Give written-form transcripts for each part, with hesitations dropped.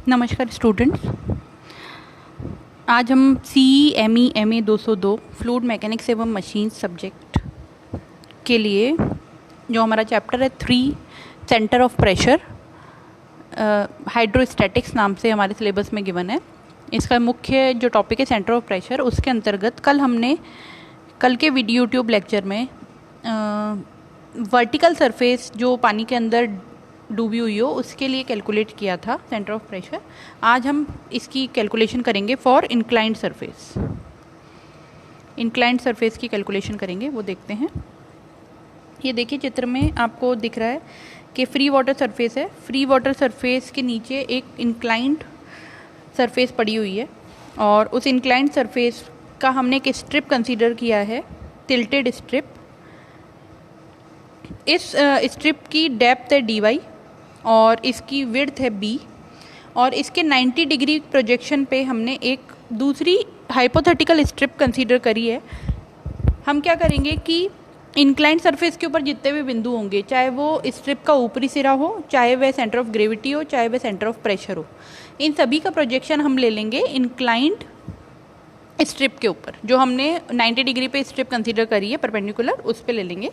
नमस्कार स्टूडेंट्स। आज हम CE ME 202 फ्लूइड मैकेनिक्स एवं मशीन सब्जेक्ट के लिए जो हमारा चैप्टर है 3 सेंटर ऑफ प्रेशर हाइड्रोस्टैटिक्स नाम से हमारे सिलेबस में गिवन है। इसका मुख्य जो टॉपिक है सेंटर ऑफ प्रेशर, उसके अंतर्गत कल के वीडियो यूट्यूब लेक्चर में वर्टिकल सरफेस जो पानी के अंदर डूबी हुई हो उसके लिए कैलकुलेट किया था सेंटर ऑफ प्रेशर। आज हम इसकी कैलकुलेशन करेंगे for inclined surface. Inclined surface की कैलकुलेशन करेंगे, वो देखते हैं। ये देखिए चित्र में आपको दिख रहा है कि फ्री वाटर सरफेस है। फ्री वाटर सरफेस के नीचे एक इंक्लाइंड सरफेस पड़ी हुई है और उस इंक्लाइंड सरफेस का हमने एक स्ट्रिप कंसीडर किया है, टिल्टेड स्ट्रिप। इस स्ट्रिप की डेप्थ है dy और इसकी विड्थ है b और इसके 90 डिग्री प्रोजेक्शन पे हमने एक दूसरी हाइपोथेटिकल स्ट्रिप कंसीडर करी है। हम क्या करेंगे कि इंक्लाइंड सरफेस के ऊपर जितने भी बिंदु होंगे, चाहे वो स्ट्रिप का ऊपरी सिरा हो, चाहे वह सेंटर ऑफ ग्रेविटी हो, चाहे वह सेंटर ऑफ प्रेशर हो, इन सभी का प्रोजेक्शन हम ले लेंगे इंक्लाइंड स्ट्रिप के ऊपर। जो हमने 90 डिग्री पे स्ट्रिप कंसीडर करी है परपेंडिकुलर, उस पे ले लेंगे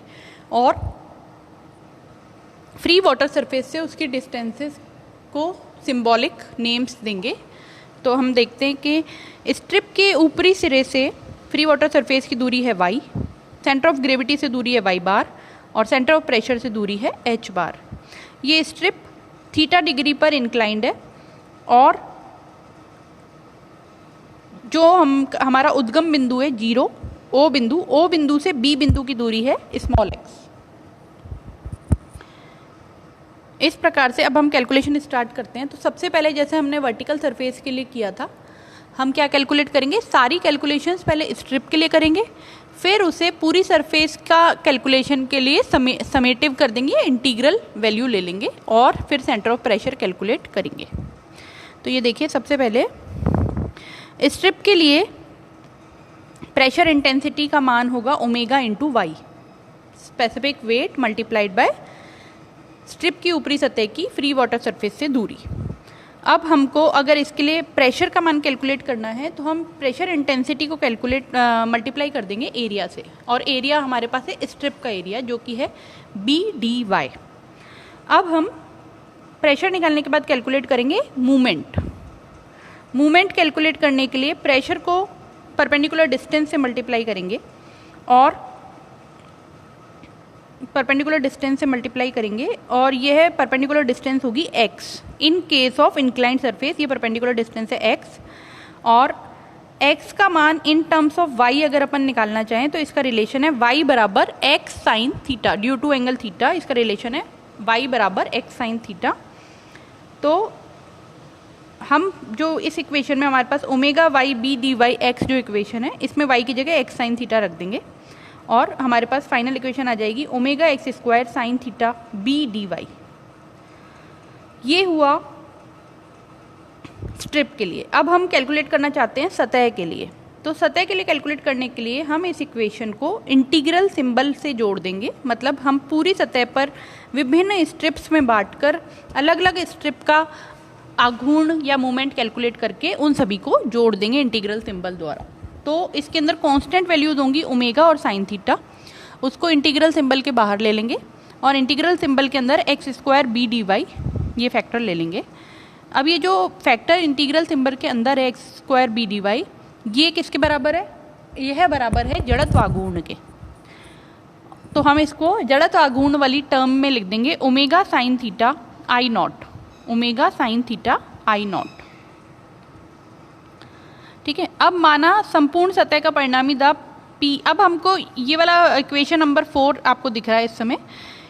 और फ्री वाटर सरफेस से उसकी डिस्टेंसेस को सिंबॉलिक नेम्स देंगे। तो हम देखते हैं कि स्ट्रिप के ऊपरी सिरे से फ्री वाटर सरफेस की दूरी है y, सेंटर ऑफ ग्रेविटी से दूरी है y बार और सेंटर ऑफ प्रेशर से दूरी है h बार। ये स्ट्रिप थीटा डिग्री पर इंक्लाइंड है और जो हमारा उद्गम बिंदु है 0 ओ बिंदु से b बिंदु की दूरी है स्मॉल x। इस प्रकार से अब हम कैलकुलेशन स्टार्ट करते हैं। तो सबसे पहले जैसे हमने वर्टिकल सरफेस के लिए किया था, हम क्या कैलकुलेट करेंगे, सारी कैलकुलेशंस पहले स्ट्रिप के लिए करेंगे, फिर उसे पूरी सरफेस का कैलकुलेशन के लिए समेटिव कर देंगे, इंटीग्रल वैल्यू ले लेंगे और फिर सेंटर ऑफ प्रेशर कैलकुलेट करेंगे। तो ये देखिए, सबसे पहले स्ट्रिप के लिए प्रेशर इंटेंसिटी का मान होगा omega into Y, specific weight multiplied by strip की ऊपरी सतह की फ्री वाटर सरफेस से दूरी। अब हमको अगर इसके लिए प्रेशर का मान कैलकुलेट करना है तो हम प्रेशर इंटेंसिटी को मल्टीप्लाई कर देंगे एरिया से, और एरिया हमारे पास है स्ट्रिप का एरिया जो कि है BDY। अब हम प्रेशर निकालने के बाद कैलकुलेट करेंगे मूवमेंट कैलकुलेट करने के लिए प्रेशर को परपेंडिकुलर डिस्टेंस से मल्टीप्लाई करेंगे और यह परपेंडिकुलर डिस्टेंस होगी x। In case of inclined surface ये परपेंडिकुलर डिस्टेंस है x, और x का मान इन टर्म्स ऑफ y अगर अपन निकालना चाहें तो इसका रिलेशन है y बराबर x sine theta, due to angle theta. इसका रिलेशन है y बराबर x साइन थीटा। तो हम जो इस इक्वेशन में हमारे पास omega y b dy x जो इक्वेशन है, इसमें y की जगह x साइन थीटा रख देंगे और हमारे पास फाइनल इक्वेशन आ जाएगी omega x square sine theta b dy। ये हुआ स्ट्रिप के लिए। अब हम कैलकुलेट करना चाहते हैं सतह के लिए। तो सतह के लिए कैलकुलेट करने के लिए हम इस इक्वेशन को इंटीग्रल सिंबल से जोड़ देंगे। मतलब हम पूरी सतह पर विभिन्न स्ट्रिप्स में बांटकर अलग अलग स्ट्रिप का आघूर्ण या मोमेंट कैलकुलेट करके उन सभी को जोड़ देंगे इंटीग्रल सिंबल द्वारा। तो इसके अंदर कांस्टेंट वैल्यूज होंगी ओमेगा और साइन थीटा, उसको इंटीग्रल सिंबल के बाहर ले लेंगे और इंटीग्रल सिंबल के अंदर X square B D Y ये फैक्टर ले लेंगे। अब ये जो फैक्टर इंटीग्रल सिंबल के अंदर है X square B D Y, ये किसके बराबर है, यह बराबर है जड़त्व आघूर्ण के। तो हम इसको जड़त्व आघूर्ण वाली टर्म में लिख देंगे omega sine theta I not, omega sine theta I not. ठीक है। अब माना संपूर्ण सतह का परिणामी दाब P। अब हमको ये वाला इक्वेशन नंबर 4 आपको दिख रहा है इस समय।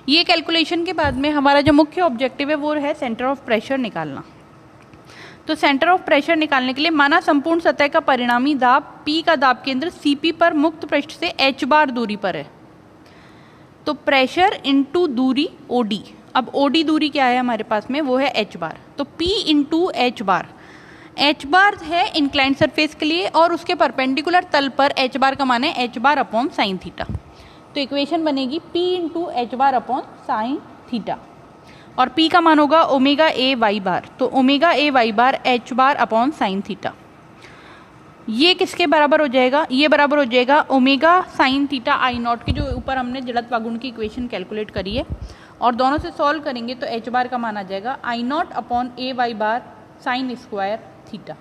ये कैलकुलेशन के बाद में हमारा जो मुख्य ऑब्जेक्टिव है वो है सेंटर ऑफ प्रेशर निकालना। तो सेंटर ऑफ प्रेशर निकालने के लिए माना संपूर्ण सतह का परिणामी दाब P का दाब केंद्र CP पर मुक्त पृष्ठ से h बार दूरी पर है। तो प्रेशर इंटू दूरी OD। अब OD दूरी क्या है हमारे पास में, वो है h बार। तो P इंटू h बार, h बार है इंक्लाइंड सरफेस के लिए और उसके परपेंडिकुलर तल पर h बार का मान है h बार अपॉन साइन थीटा। तो इक्वेशन बनेगी P इंटू h बार अपॉन साइन थीटा। और P का मान होगा ओमेगा ए वाई बार। तो omega A Y bar H bar upon sine theta, ये किसके बराबर हो जाएगा? ये बराबर हो जाएगा omega sine theta I not K, जो ऊपर हमने जड़त्व आघूर्ण की इक्वेशन कैलकुलेट करी है, और दोनों से सॉल्व करेंगे तो एच बार का मान आ जाएगा I naught upon A Y bar sine square theta.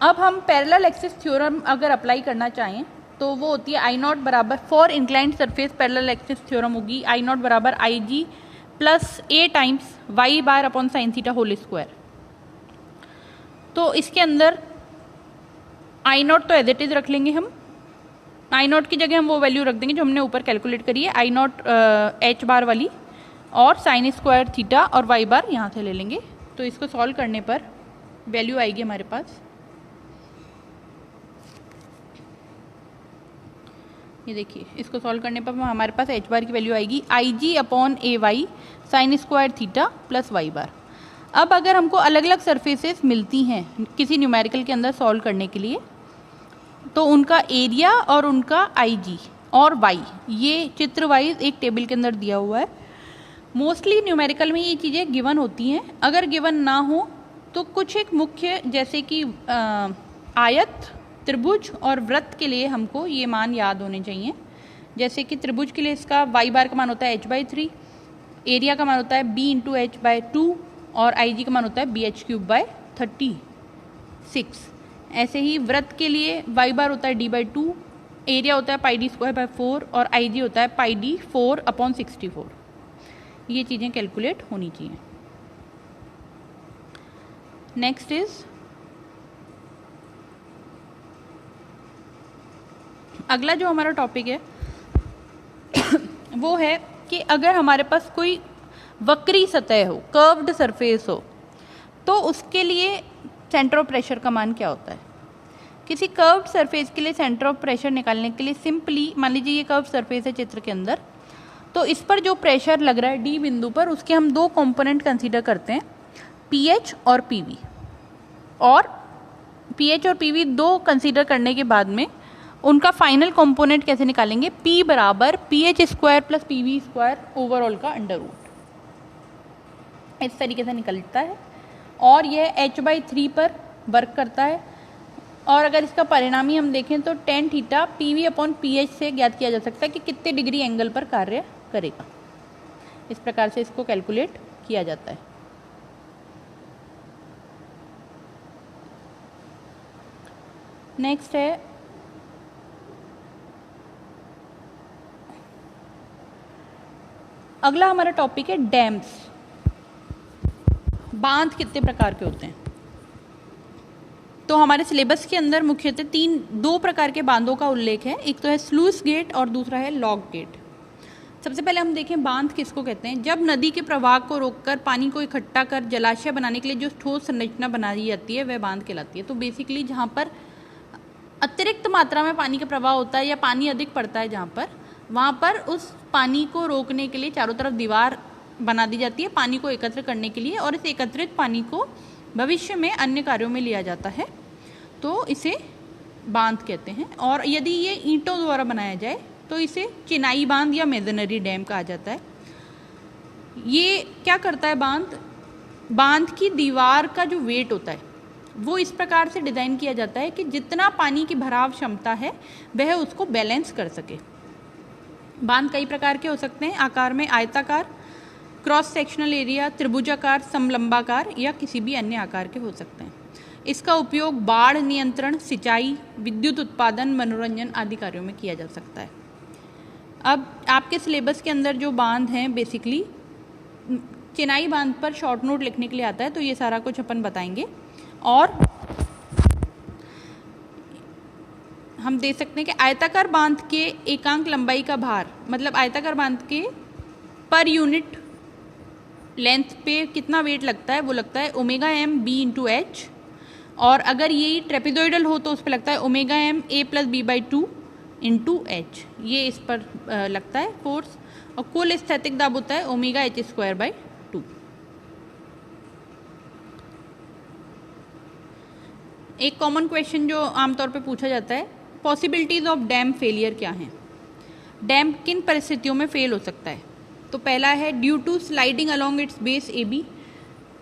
अब हम पैरेलल एक्सिस थ्योरम अगर अप्लाई करना चाहें तो वो होती है आई नॉट बराबर, for inclined surface parallel axis theorem होगी आई नॉट बराबर I G plus A times Y bar upon sine theta whole square. तो इसके अंदर आई नॉट तो एज इट इज रख लेंगे हम, आई नॉट की जगह हम वो वैल्यू रख देंगे जो हमने ऊपर कैलकुलेट करी है, आई नॉट एच बार वाली, और साइन स्क्वायर थीटा और वाई बार यहाँ से ले लेंगे। तो इसको सॉल्व करने पर वैल्यू आएगी हमारे पास, ये देखिए, इसको सॉल्व करने पर हमारे पास एच बार की वैल्यू आएगी I G upon A Y sine square theta plus Y bar. अब अगर हमको अलग अलग सरफेसेस मिलती हैं किसी न्यूमेरिकल के अंदर सॉल्व करने के लिए, तो उनका एरिया और उनका आई जी और वाई, ये चित्र वाइज एक टेबल के अंदर दिया हुआ है। मोस्टली न्यूमेरिकल में ये चीज़ें गिवन होती हैं, अगर गिवन ना हो तो कुछ एक मुख्य जैसे कि आयत, त्रिभुज और वृत्त के लिए हमको ये मान याद होने चाहिए। जैसे कि त्रिभुज के लिए इसका वाई बार का मान होता है h/3, एरिया का मान होता है b इंटू h/2 और आई जी का मान होता है bh³/36। ऐसे ही वृत्त के लिए वाई बार होता है d/2, एरिया होता है πd²/4 और आई जी होता है πd4/64। ये चीज़ें कैलकुलेट होनी चाहिए। नेक्स्ट इज अगला जो हमारा टॉपिक है वो है कि अगर हमारे पास कोई वक्री सतह हो, कर्व्ड सरफेस हो, तो उसके लिए सेंटर ऑफ प्रेशर का मान क्या होता है। किसी कर्व्ड सरफेस के लिए सेंटर ऑफ प्रेशर निकालने के लिए सिंपली मान लीजिए ये कर्व्ड सरफेस है चित्र के अंदर, तो इस पर जो प्रेशर लग रहा है डी बिंदु पर, उसके हम दो कंपोनेंट कंसीडर करते हैं, पीएच और पीवी। और पीएच और पीवी दो कंसीडर करने के बाद में उनका फाइनल कंपोनेंट कैसे निकालेंगे, P बराबर pH² प्लस PV² ओवरऑल का अंडर रूट, इस तरीके से निकलता है। और यह h/3 पर वर्क करता है। और अगर इसका परिणामी हम देखें तो tan थीटा PV/PH से ज्ञात किया जा सकता है कि कितने डिग्री एंगल पर कार्य करेगा। इस प्रकार से इसको कैलकुलेट किया जाता है। नेक्स्ट है अगला हमारा टॉपिक है डैम्स। बांध कितने प्रकार के होते हैं? तो हमारे सिलेबस के अंदर मुख्यतः दो प्रकार के बांधों का उल्लेख है, एक तो है स्लूइस गेट और दूसरा है लॉक गेट। सबसे पहले हम देखें बांध किसको कहते हैं। जब नदी के प्रवाह को रोककर पानी को इकट्ठा कर जलाशय बनाने के लिए जो ठोस संरचना बनाई जाती है वह बांध कहलाती है। तो बेसिकली जहाँ पर अतिरिक्त मात्रा में पानी का प्रवाह होता है या पानी अधिक पड़ता है जहाँ पर, वहाँ पर उस पानी को रोकने के लिए चारों तरफ दीवार बना दी जाती है पानी को एकत्र करने के लिए, और इस एकत्रित पानी को भविष्य में अन्य कार्यों में लिया जाता है, तो इसे बांध कहते हैं। और यदि ये ईंटों द्वारा बनाया जाए तो इसे चिनाई बांध या मेसनरी डैम कहा जाता है। ये क्या करता है बांध की दीवार का जो वेट होता है वो इस प्रकार से डिज़ाइन किया जाता है कि जितना पानी की भराव क्षमता है वह उसको बैलेंस कर सके। बांध कई प्रकार के हो सकते हैं, आकार में आयताकार, क्रॉस सेक्शनल एरिया, त्रिभुजाकार, समलंबाकार या किसी भी अन्य आकार के हो सकते हैं। इसका उपयोग बाढ़ नियंत्रण, सिंचाई, विद्युत उत्पादन, मनोरंजन आदि कार्यों में किया जा सकता है। अब आपके सिलेबस के अंदर जो बांध हैं बेसिकली चिनाई बांध पर शॉर्ट नोट लिखने के लिए आता है, तो ये सारा कुछ अपन बताएंगे। और हम देख सकते हैं कि आयताकार बांध के एकांक लंबाई का भार, मतलब आयताकार बांध के पर यूनिट लेंथ पे कितना वेट लगता है, वो लगता है ω/m b × h। और अगर ये ट्रेपेजोइडल हो तो उस पर लगता है ω/m a + b/2 × h। ये इस पर लगता है फोर्स। और कुल स्थैतिक दाब होता है ω/h²/2। एक कॉमन क्वेश्चन जो आमतौर पे पूछा जाता है, पॉसिबिलिटीज ऑफ डैम फेलियर क्या हैं। डैम किन परिस्थितियों में फेल हो सकता है। तो पहला है due to sliding along its base AB,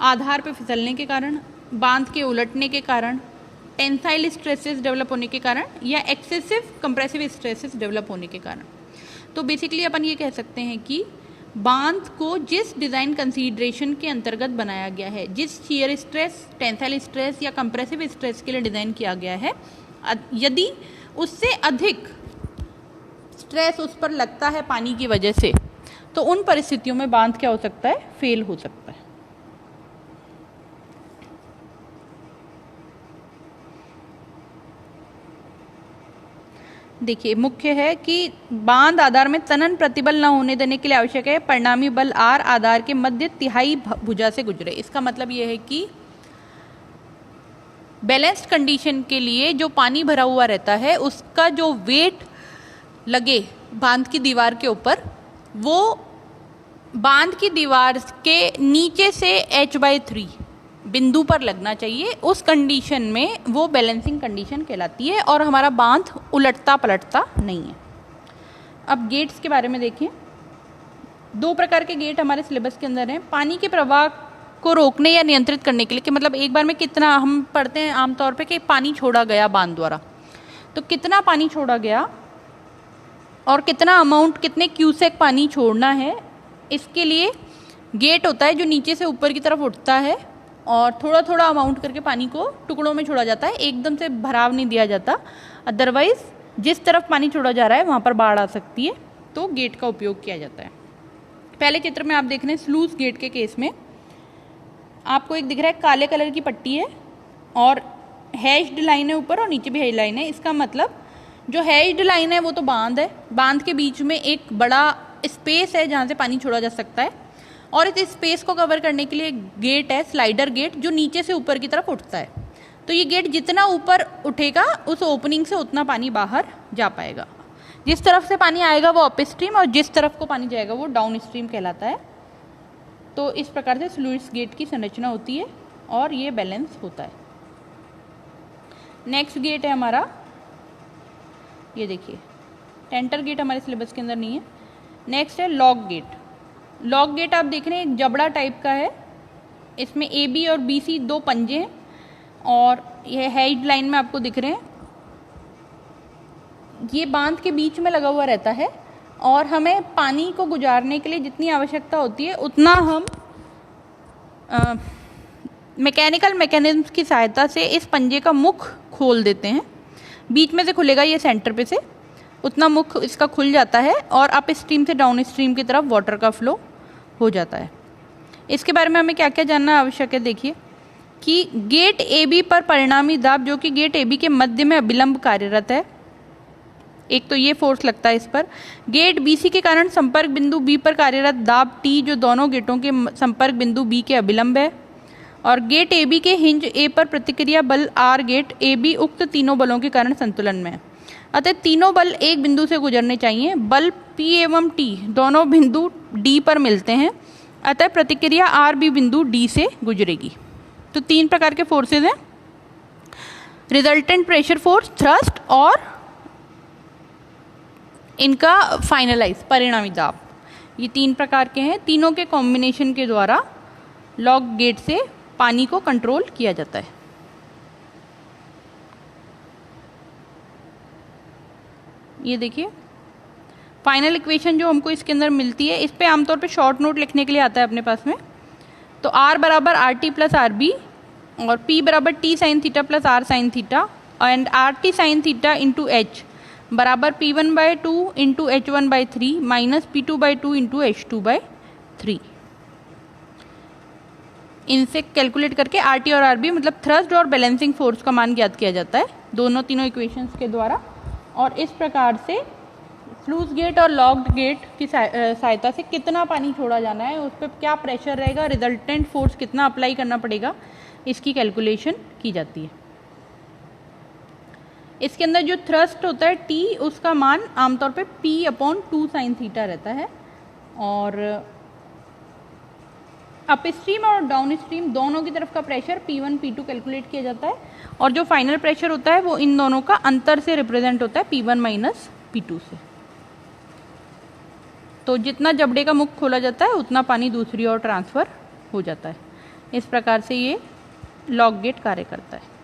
आधार पे फिसलने के कारण, बांध के उलटने के कारण, टेंसाइल स्ट्रेसेस डेवलप होने के कारण, या एक्सेसिव कंप्रेसिव स्ट्रेसेस डेवलप होने के कारण। तो बेसिकली अपन ये कह सकते हैं कि बांध को जिस डिज़ाइन कंसीडरेशन के अंतर्गत बनाया गया है, जिस शियर स्ट्रेस, टेंसाइल स्ट्रेस या कंप्रेसिव स्ट्रेस के लिए डिज़ाइन किया गया है, यदि उससे अधिक स्ट्रेस उस पर लगता है पानी की वजह से, तो उन परिस्थितियों में बांध क्या हो सकता है, फेल हो सकता है। देखिए, मुख्य है कि बांध आधार में तनन प्रतिबल न होने देने के लिए आवश्यक है परिणामी बल R आधार के मध्य तिहाई भुजा से गुजरे। इसका मतलब यह है कि बैलेंस्ड कंडीशन के लिए जो पानी भरा हुआ रहता है उसका जो वेट लगे बांध की दीवार के ऊपर, वो बांध की दीवार के नीचे से h/3 बिंदु पर लगना चाहिए। उस कंडीशन में वो बैलेंसिंग कंडीशन कहलाती है और हमारा बांध उलटता पलटता नहीं है। अब गेट्स के बारे में देखिए। 2 प्रकार के गेट हमारे सिलेबस के अंदर हैं। पानी के प्रवाह को रोकने या नियंत्रित करने के लिए, कि मतलब एक बार में कितना, हम पढ़ते हैं आमतौर पे कि पानी छोड़ा गया बांध द्वारा, तो कितना पानी छोड़ा गया और कितना अमाउंट, कितने क्यूसेक पानी छोड़ना है, इसके लिए गेट होता है जो नीचे से ऊपर की तरफ उठता है और थोड़ा थोड़ा अमाउंट करके पानी को टुकड़ों में छोड़ा जाता है, एकदम से भराव नहीं दिया जाता। अदरवाइज जिस तरफ पानी छोड़ा जा रहा है वहाँ पर बाढ़ आ सकती है, तो गेट का उपयोग किया जाता है। पहले चित्र में आप देख रहे हैं स्लूस गेट के केस में आपको एक दिख रहा है काले कलर की पट्टी है और हैश्ड लाइन है ऊपर और नीचे भी हैश लाइन है। इसका मतलब जो हैश्ड लाइन है वो तो बांध है, बांध के बीच में एक बड़ा स्पेस है जहाँ से पानी छोड़ा जा सकता है, और इस स्पेस को कवर करने के लिए गेट है, स्लाइडर गेट, जो नीचे से ऊपर की तरफ उठता है। तो ये गेट जितना ऊपर उठेगा उस ओपनिंग से उतना पानी बाहर जा पाएगा। जिस तरफ से पानी आएगा वो अप स्ट्रीम और जिस तरफ को पानी जाएगा वो डाउन स्ट्रीम कहलाता है। तो इस प्रकार से स्लूइस गेट की संरचना होती है और ये बैलेंस होता है। नेक्स्ट गेट है हमारा, ये देखिए, टेंटर गेट हमारे सिलेबस के अंदर नहीं है। नेक्स्ट है लॉक गेट। लॉक गेट आप देख रहे हैं एक जबड़ा टाइप का है, इसमें AB और BC 2 पंजे हैं और यह हैश्ड लाइन में आपको दिख रहे हैं। ये बांध के बीच में लगा हुआ रहता है और हमें पानी को गुजारने के लिए जितनी आवश्यकता होती है उतना हम मैकेनिकल मैकेनिज्म की सहायता से इस पंजे का मुख खोल देते हैं। बीच में से खुलेगा ये सेंटर पे से, उतना मुख इसका खुल जाता है और अप स्ट्रीम से डाउन स्ट्रीम की तरफ वाटर का फ्लो हो जाता है। इसके बारे में हमें क्या क्या जानना आवश्यक है, देखिए कि गेट AB पर परिणामी दाब, जो कि गेट AB के मध्य में अविलंब कार्यरत है, एक तो ये फोर्स लगता है इस पर। गेट BC के कारण संपर्क बिंदु B पर कार्यरत दाब T, जो दोनों गेटों के संपर्क बिंदु B के अविलंब है। और गेट AB के हिंज A पर प्रतिक्रिया बल R गेट AB उक्त तीनों बलों के कारण संतुलन में है। अतः तीनों बल एक बिंदु से गुजरने चाहिए। बल P एवं T दोनों बिंदु D पर मिलते हैं, अतः प्रतिक्रिया R भी बिंदु D से गुजरेगी। तो 3 प्रकार के फोर्सेज हैं, रिजल्टेंट प्रेशर फोर्स, थ्रस्ट और इनका फाइनलाइज परिणामी दाब। ये 3 प्रकार के हैं। तीनों के कॉम्बिनेशन के द्वारा लॉक गेट से पानी को कंट्रोल किया जाता है। ये देखिए फाइनल इक्वेशन जो हमको इसके अंदर मिलती है, इस पे आमतौर पे शॉर्ट नोट लिखने के लिए आता है अपने पास में। तो R बराबर RT प्लस RB और P बराबर T sine theta plus R sine theta and RT sine theta into H बराबर P1/2 into H1/3 minus P2/2 into H2/3। इनसे कैलकुलेट करके RT और RB मतलब थ्रस्ट और बैलेंसिंग फोर्स का मान ज्ञात किया जाता है तीनों इक्वेशंस के द्वारा। और इस प्रकार से स्लूस गेट और लॉक्ड गेट की सहायता से कितना पानी छोड़ा जाना है, उस पर क्या प्रेशर रहेगा, रिजल्टेंट फोर्स कितना अप्लाई करना पड़ेगा, इसकी कैलकुलेशन की जाती है। इसके अंदर जो थ्रस्ट होता है T, उसका मान आमतौर पे P/2 साइन थीटा रहता है। और अप स्ट्रीम और डाउन स्ट्रीम दोनों की तरफ का प्रेशर P1 P2 कैलकुलेट किया जाता है और जो फाइनल प्रेशर होता है वो इन दोनों का अंतर से रिप्रेजेंट होता है P1 माइनस P2 से। तो जितना जबड़े का मुख खोला जाता है उतना पानी दूसरी ओर ट्रांसफ़र हो जाता है। इस प्रकार से ये लॉक गेट कार्य करता है।